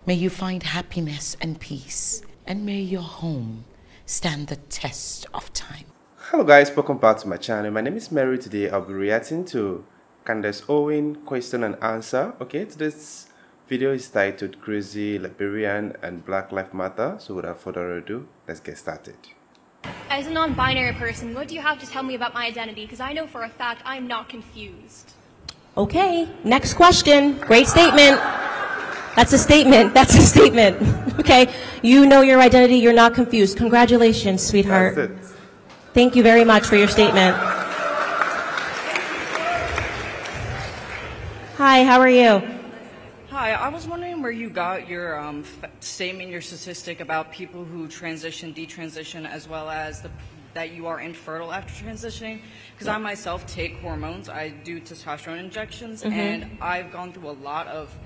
May you find happiness and peace, and may your home stand the test of time. Hello guys, welcome back to my channel. My name is Mary. Today I'll be reacting to Candace Owens question and answer. Okay, today's video is titled Crazy, Liberian and Black Lives Matter. So without further ado, let's get started. As a non-binary person, what do you have to tell me about my identity? Because I know for a fact I'm not confused. Okay, next question. Great statement. That's a statement. That's a statement. Okay, you know your identity. You're not confused. Congratulations, sweetheart. That's it. Thank you very much for your statement. Hi, how are you? Hi, I was wondering where you got your statement, your statistic about people who transition, detransition, as well as that you are infertile after transitioning. Because I myself take hormones. I do testosterone injections, and I've gone through a lot of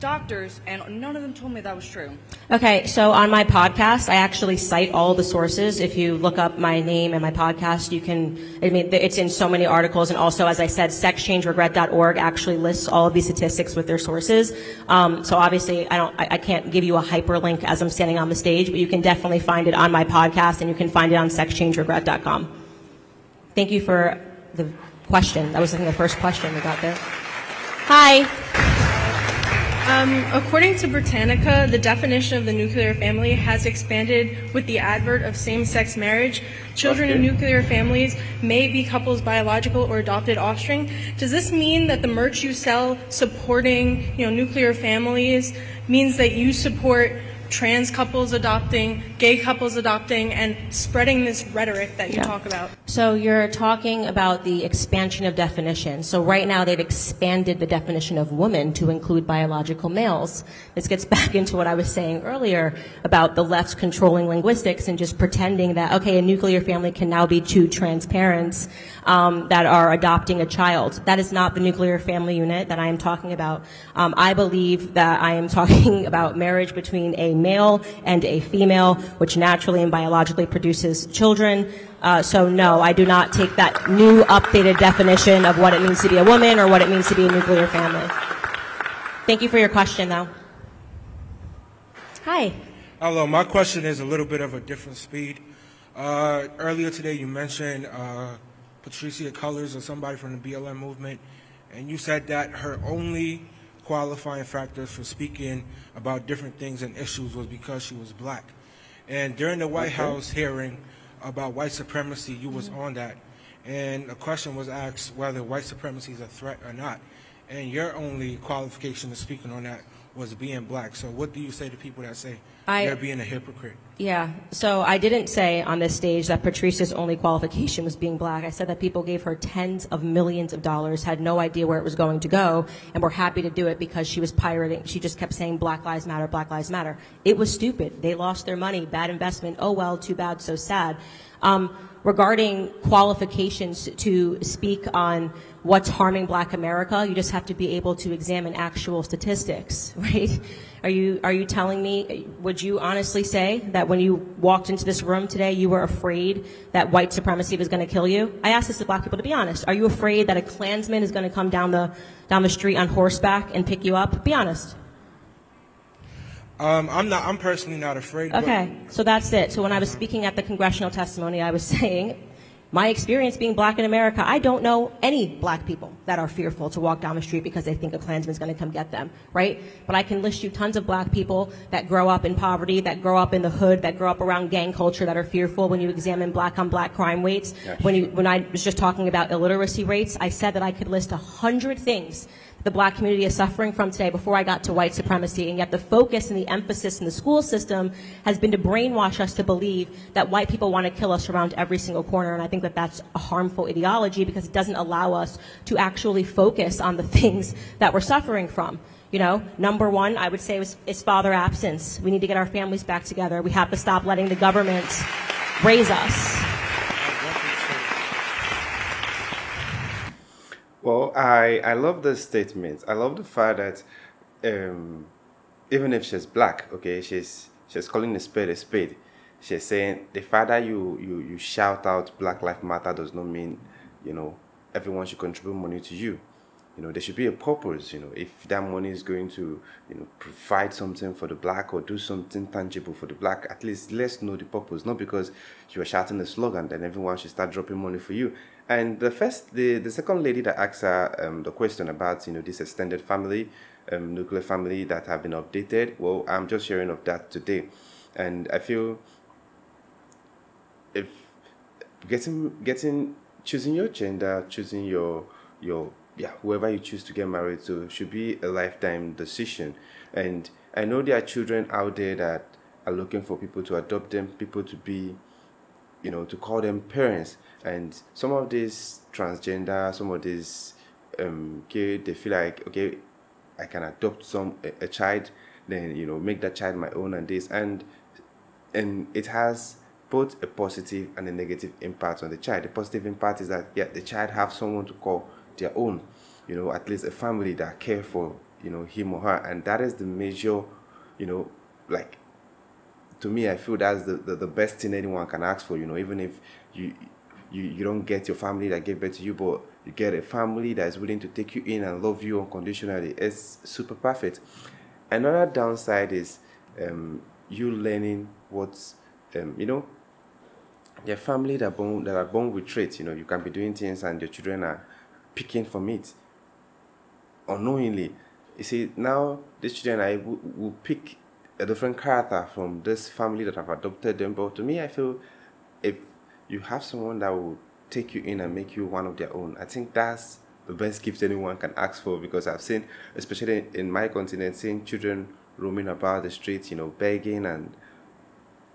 doctors, and none of them told me that was true. Okay, so on my podcast, I actually cite all the sources. If you look up my name and my podcast, you can, I mean, it's in so many articles. And also, as I said, sexchangeregret.org actually lists all of these statistics with their sources. So obviously, I can't give you a hyperlink as I'm standing on the stage, but you can definitely find it on my podcast, and you can find it on sexchangeregret.com. Thank you for the question. That was, I think, the first question we got there. Hi. According to Britannica, the definition of the nuclear family has expanded with the advert of same-sex marriage. Children in nuclear families may be couples' biological or adopted offspring. Does this mean that the merch you sell supporting, nuclear families means that you support trans couples adopting, gay couples adopting, and spreading this rhetoric that you talk about? So you're talking about the expansion of definition. So right now they've expanded the definition of woman to include biological males. This gets back into what I was saying earlier about the left's controlling linguistics and just pretending that, okay, a nuclear family can now be two trans parents that are adopting a child. That is not the nuclear family unit that I am talking about. I believe that I am talking about marriage between a male and a female, which naturally and biologically produces children. So no, I do not take that new updated definition of what it means to be a woman or what it means to be a nuclear family. Thank you for your question, though. Hi. Hello, my question is a little bit of a different speed. Earlier today you mentioned Patricia Cullors or somebody from the BLM movement, and you said that her only qualifying factors for speaking about different things and issues was because she was black. And during the White House hearing about white supremacy, you was on that, and a question was asked whether white supremacy is a threat or not, and your only qualification to speaking on that was being black. So what do you say to people that say you're being a hypocrite? Yeah, so I didn't say on this stage that Patricia's only qualification was being black. I said that people gave her tens of millions of dollars, had no idea where it was going to go, and were happy to do it because she was pirating. She just kept saying Black Lives Matter, Black Lives Matter. It was stupid. They lost their money, bad investment. Oh well, too bad, so sad. Regarding qualifications to speak on what's harming Black America, you just have to be able to examine actual statistics, right? Are you telling me, would you honestly say that when you walked into this room today, you were afraid that white supremacy was going to kill you? I asked this to Black people, to be honest. Are you afraid that a Klansman is going to come down the street on horseback and pick you up? Be honest. I'm personally not afraid. Okay, so that's it. So when I was speaking at the congressional testimony, I was saying, my experience being black in America, I don't know any black people that are fearful to walk down the street because they think a Klansman's going to come get them, right? But I can list you tons of black people that grow up in poverty, that grow up in the hood, that grow up around gang culture, that are fearful when you examine black on black crime rates. Yes. When I was just talking about illiteracy rates, I said that I could list 100 things the black community is suffering from today before I got to white supremacy, and yet the focus and the emphasis in the school system has been to brainwash us to believe that white people want to kill us around every single corner, and I think that that's a harmful ideology because it doesn't allow us to actually focus on the things that we're suffering from. Number one, I would say is father absence. We need to get our families back together. We have to stop letting the government raise us. Well, I love this statement. I love the fact that even if she's black, okay, she's calling a spade a spade. She's saying the fact that you shout out Black Lives Matter does not mean, everyone should contribute money to you. You know, there should be a purpose. You know, if that money is going to, you know, provide something for the black or do something tangible for the black, at least let's know the purpose. Not because you are shouting a slogan, then everyone should start dropping money for you. And the second lady that asked her the question about, you know, this extended family, nuclear family that have been updated. Well, I'm just hearing of that today, and I feel if choosing your gender, choosing your whoever you choose to get married to should be a lifetime decision. And I know there are children out there that are looking for people to adopt them, people to be, you know, to call them parents. And some of these transgender, some of these kids, they feel like, okay, I can adopt a child, then, you know, make that child my own and this, and it has both a positive and a negative impact on the child. The positive impact is that, yeah, the child have someone to call their own, you know, at least a family that care for, you know, him or her. And that is the major, you know, like, to me, I feel that's the best thing anyone can ask for, you know, even if you don't get your family that gave birth to you, but you get a family that is willing to take you in and love you unconditionally. It's super perfect. Another downside is you learning what's, you know, your family that are born with traits. You know, you can be doing things and your children are picking from it unknowingly. You see, now these children will pick a different character from this family that have adopted them. But to me, I feel if you have someone that will take you in and make you one of their own, I think that's the best gift anyone can ask for, because I've seen, especially in my continent, seeing children roaming about the streets, you know, begging and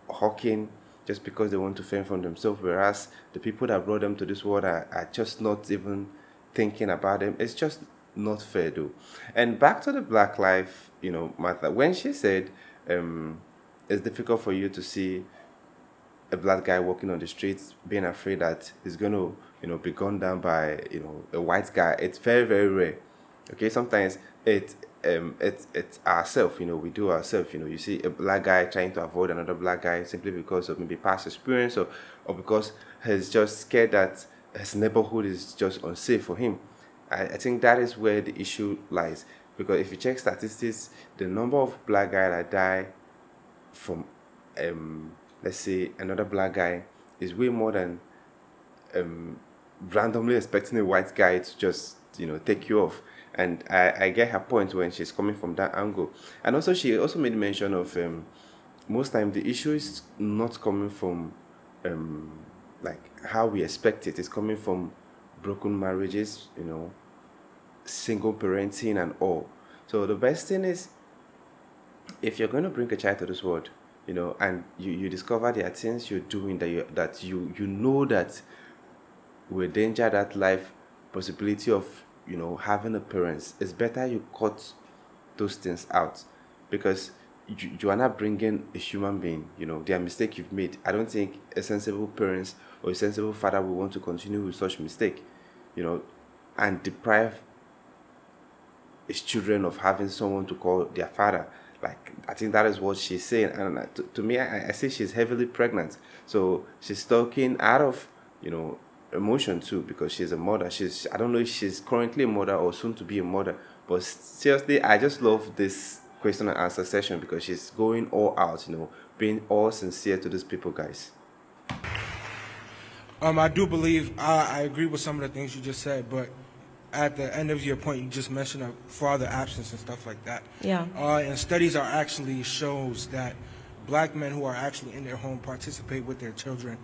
hawking just because they want to fend for themselves, whereas the people that brought them to this world are just not even thinking about them. It's just not fair, though. And back to the Black life, you know, Martha, when she said it's difficult for you to see a black guy walking on the streets being afraid that he's going to, you know, be gunned down by, you know, a white guy, it's very, very rare. Okay, sometimes it's ourselves, you know, we do ourselves. You know, you see a black guy trying to avoid another black guy simply because of maybe past experience, or because he's just scared that his neighborhood is just unsafe for him. I think that is where the issue lies, because if you check statistics, the number of black guys that die from let's say another black guy is way more than randomly expecting a white guy to just, you know, take you off. And I get her point when she's coming from that angle. And also she also made mention of most time the issue is not coming from like how we expect it. It's coming from broken marriages, you know, single parenting and all. So the best thing is, if you're going to bring a child to this world, you know, and you discover there are things you're doing that you know that will endanger that life possibility of, you know, having a parents, it's better you cut those things out, because you are not bringing a human being, you know, their mistake you've made. I don't think a sensible parents or a sensible father will want to continue with such mistake, you know, and deprive his children of having someone to call their father. Like, I think that is what she's saying. And to me, I say she's heavily pregnant. So she's talking out of, you know, emotion too, because she's a mother. I don't know if she's currently a mother or soon to be a mother. But seriously, I just love this question and answer session, because she's going all out, you know, being all sincere to these people, guys. I do believe, I agree with some of the things you just said, but at the end of your point, you just mentioned a father absence and stuff like that. Yeah. And studies are actually shows that black men who are actually in their home participate with their children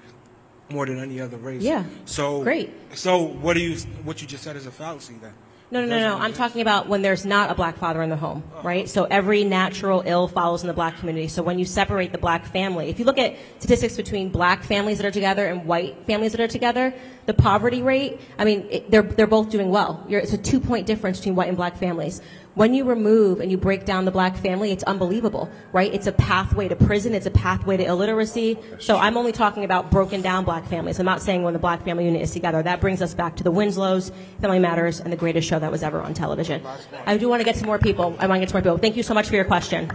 more than any other race. Yeah. So great. So what you just said is a fallacy then? No. I'm talking about when there's not a black father in the home, right? So every natural ill follows in the black community. So when you separate the black family, if you look at statistics between black families that are together and white families that are together, the poverty rate, I mean, they're both doing well. It's a 2-point difference between white and black families. When you remove and you break down the black family, it's unbelievable, right? It's a pathway to prison. It's a pathway to illiteracy. So I'm only talking about broken down black families. I'm not saying when the black family unit is together. That brings us back to the Winslows, Family Matters, and the greatest show that was ever on television. I do want to get to more people. Thank you so much for your question.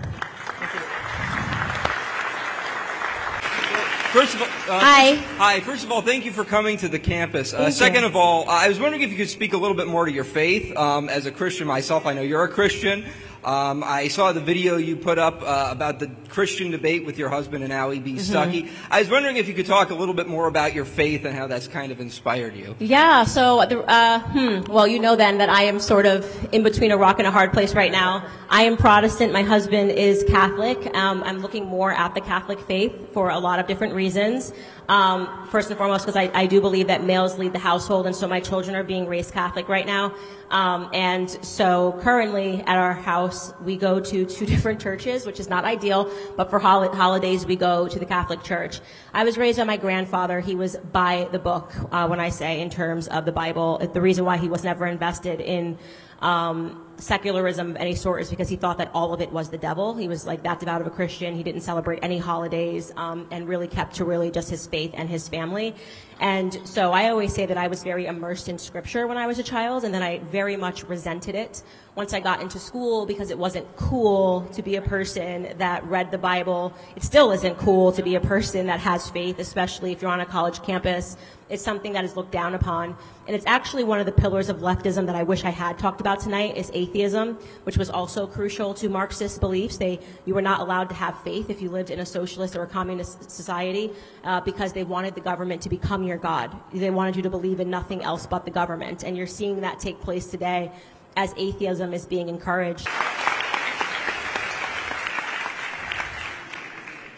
First of all, Hi. Hi. First of all, thank you for coming to the campus. Thank Second you. of all, I was wondering if you could speak a little bit more to your faith. As a Christian myself, I know you're a Christian. I saw the video you put up about the Christian debate with your husband and Ali B. Stuckey. I was wondering if you could talk a little bit more about your faith and how that's kind of inspired you. Yeah, so, well, you know then that I am sort of in between a rock and a hard place right now. I am Protestant. My husband is Catholic. I'm looking more at the Catholic faith for a lot of different reasons. First and foremost, because I do believe that males lead the household, and so my children are being raised Catholic right now. And so currently at our house, we go to 2 different churches, which is not ideal, but for holidays, we go to the Catholic Church. I was raised by my grandfather. He was by the book, when I say in terms of the Bible. The reason why he was never invested in secularism of any sort is because he thought that all of it was the devil. He was like that devout of a Christian. He didn't celebrate any holidays, and really kept to really just his faith and his family. And so I always say that I was very immersed in scripture when I was a child, and then I very much resented it once I got into school because it wasn't cool to be a person that read the Bible. It still isn't cool to be a person that has faith, especially if you're on a college campus. It's something that is looked down upon. And it's actually one of the pillars of leftism that I wish I had talked about tonight is atheism, which was also crucial to Marxist beliefs. You were not allowed to have faith if you lived in a socialist or a communist society because they wanted the government to become your God. They wanted you to believe in nothing else but the government. And you're seeing that take place today as atheism is being encouraged.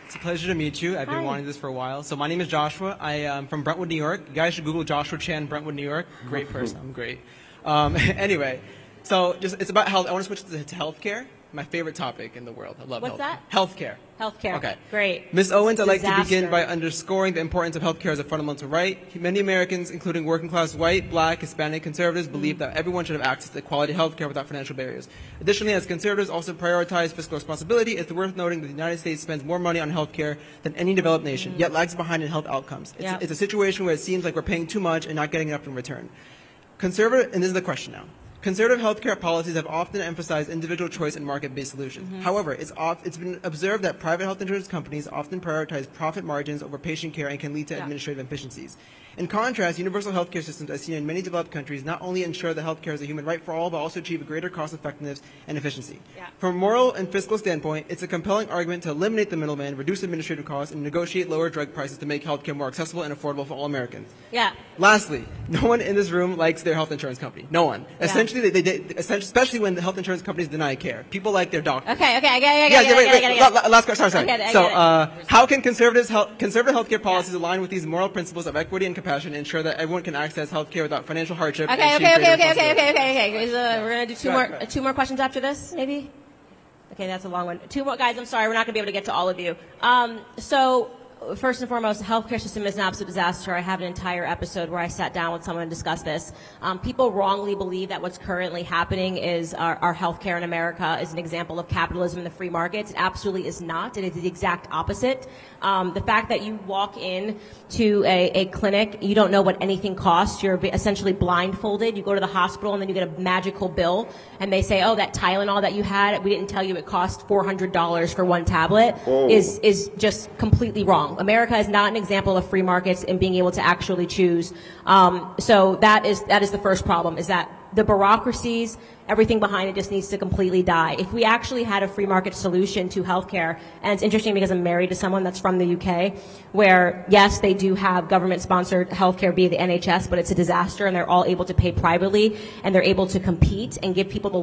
It's a pleasure to meet you. I've been wanting this for a while. So my name is Joshua. I am from Brentwood, New York. You guys should Google Joshua Chan, Brentwood, New York. Great person. I'm great. Anyway, so it's about health. I want to switch to healthcare. My favorite topic in the world. I love health. What's that? Healthcare. Healthcare. Okay. Great. Ms. Owens, I'd like to begin Disaster. by underscoring the importance of healthcare as a fundamental right. Many Americans, including working-class white, black, Hispanic conservatives, believe that everyone should have access to quality healthcare without financial barriers. Additionally, as conservatives also prioritize fiscal responsibility, it's worth noting that the United States spends more money on healthcare than any developed nation, yet lags behind in health outcomes. It's a situation where it seems like we're paying too much and not getting enough in return. And this is the question now. Conservative healthcare policies have often emphasized individual choice and market-based solutions. However, it's been observed that private health insurance companies often prioritize profit margins over patient care and can lead to administrative inefficiencies. In contrast, universal healthcare systems, as seen in many developed countries, not only ensure that healthcare is a human right for all, but also achieve a greater cost-effectiveness and efficiency. From a moral and fiscal standpoint, it's a compelling argument to eliminate the middleman, reduce administrative costs, and negotiate lower drug prices to make healthcare more accessible and affordable for all Americans. Lastly, no one in this room likes their health insurance company. No one. Essentially, especially when the health insurance companies deny care. People like their doctor. Okay, I get it. Last question. Sorry. I get it. How can conservative healthcare policies align with these moral principles of equity and compassion and ensure that everyone can access healthcare without financial hardship? Okay. We're gonna do two more questions after this, maybe. Okay, that's a long one. 2 more, guys. I'm sorry, we're not gonna be able to get to all of you. So first and foremost, the healthcare system is an absolute disaster. I have an entire episode where I sat down with someone and discussed this. People wrongly believe that what's currently happening is our healthcare in America is an example of capitalism and the free markets. It absolutely is not. It is the exact opposite. The fact that you walk in to a clinic, you don't know what anything costs. You're essentially blindfolded. You go to the hospital and then you get a magical bill and they say, oh, that Tylenol that you had, we didn't tell you it cost $400 for 1 tablet, is just completely wrong. America is not an example of free markets and being able to actually choose. So that is the first problem, is that the bureaucracies, everything behind it just needs to completely die. If we actually had a free market solution to healthcare, and it's interesting because I'm married to someone that's from the UK, where yes, they do have government-sponsored healthcare via the NHS, but it's a disaster, and they're all able to pay privately, and they're able to compete and give people the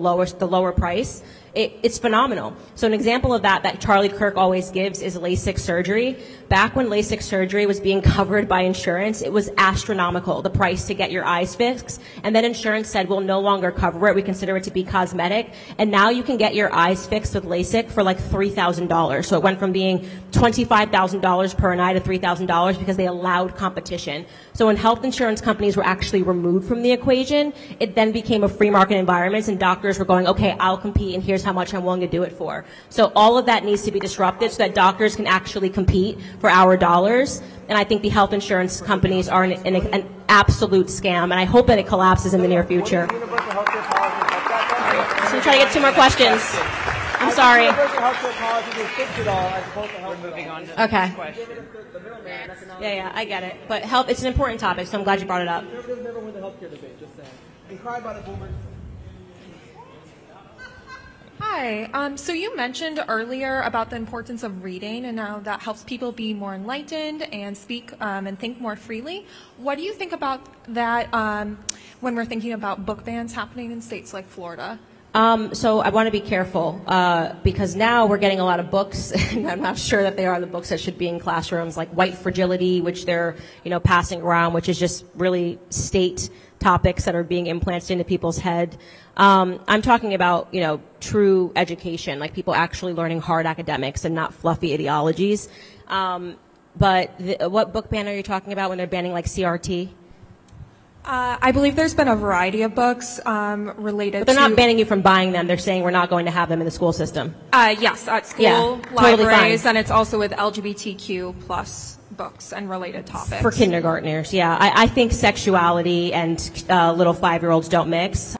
lower price. It's phenomenal. So an example of that Charlie Kirk always gives is LASIK surgery. Back when LASIK surgery was being covered by insurance, it was astronomical, the price to get your eyes fixed. And then insurance said, we'll no longer cover it. We consider it to be cosmetic. And now you can get your eyes fixed with LASIK for like $3,000. So it went from being $25,000 per eye to $3,000 because they allowed competition. So when health insurance companies were actually removed from the equation, it then became a free market environment, and doctors were going, okay, I'll compete, and here's how much I'm willing to do it for. So all of that needs to be disrupted so that doctors can actually compete for our dollars. And I think the health insurance companies are an absolute scam, and I hope that it collapses in the near future. So I'm trying to get 2 more questions. I'm sorry. Moving on to Okay. the next question. Yeah, I get it. But health, it's an important topic, so I'm glad you brought it up. Conservatives never win the healthcare debate, just saying. And cry by the boomers. Hi. So you mentioned earlier about the importance of reading and how that helps people be more enlightened and speak and think more freely. What do you think about that when we're thinking about book bans happening in states like Florida? So I want to be careful because now we're getting a lot of books, and I'm not sure that they are the books that should be in classrooms, like White Fragility, which they're passing around, which is just really state topics that are being implanted into people's head. I'm talking about true education, like people actually learning hard academics and not fluffy ideologies. But what book ban are you talking about when they're banning like CRT? I believe there's been a variety of books related to... But they're not banning you from buying them. They're saying we're not going to have them in the school system. Yes, at school, Yeah, libraries, totally fine. and it's also with LGBTQ plus books and related topics. For kindergartners, yeah. I think sexuality and little 5-year-olds don't mix.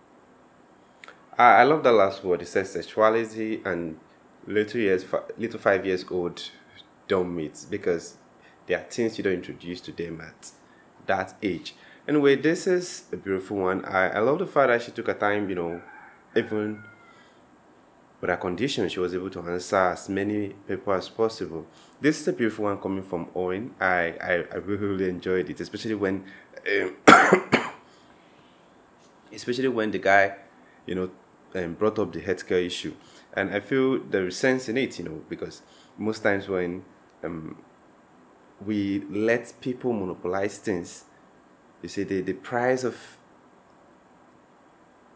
I love the last word. It says sexuality and little 5 years old don't meet, because there are things you don't introduce to them at that age. Anyway, this is a beautiful one. I love the fact that she took her time, even with her condition, she was able to answer as many people as possible. This is a beautiful one coming from Owen. I really enjoyed it, especially when the guy, brought up the healthcare issue. And I feel there is sense in it, because most times when we let people monopolize things, you see, the price of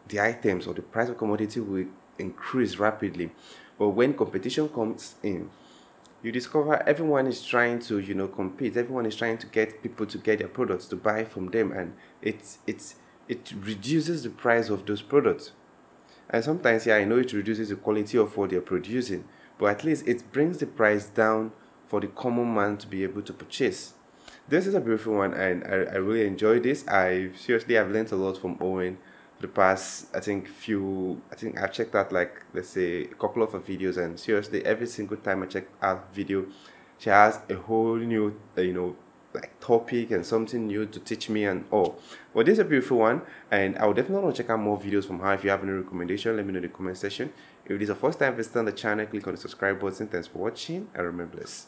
the items or the price of commodity will increase rapidly. But when competition comes in, you discover everyone is trying to, compete. Everyone is trying to get people to get their products, to buy from them, and it reduces the price of those products. And sometimes, I know it reduces the quality of what they're producing, but at least it brings the price down for the common man to be able to purchase. This is a beautiful one, and I really enjoyed this. I've learned a lot from Owen for the past, I think I've checked out, like, let's say, a couple of her videos, and seriously, every single time I check out video, she has a whole new, like, topic and something new to teach me and all. But this is a beautiful one, and I would definitely want to check out more videos from her. If you have any recommendation, let me know in the comment section. If it is the first time visiting the channel, click on the subscribe button. Thanks for watching, and remember this.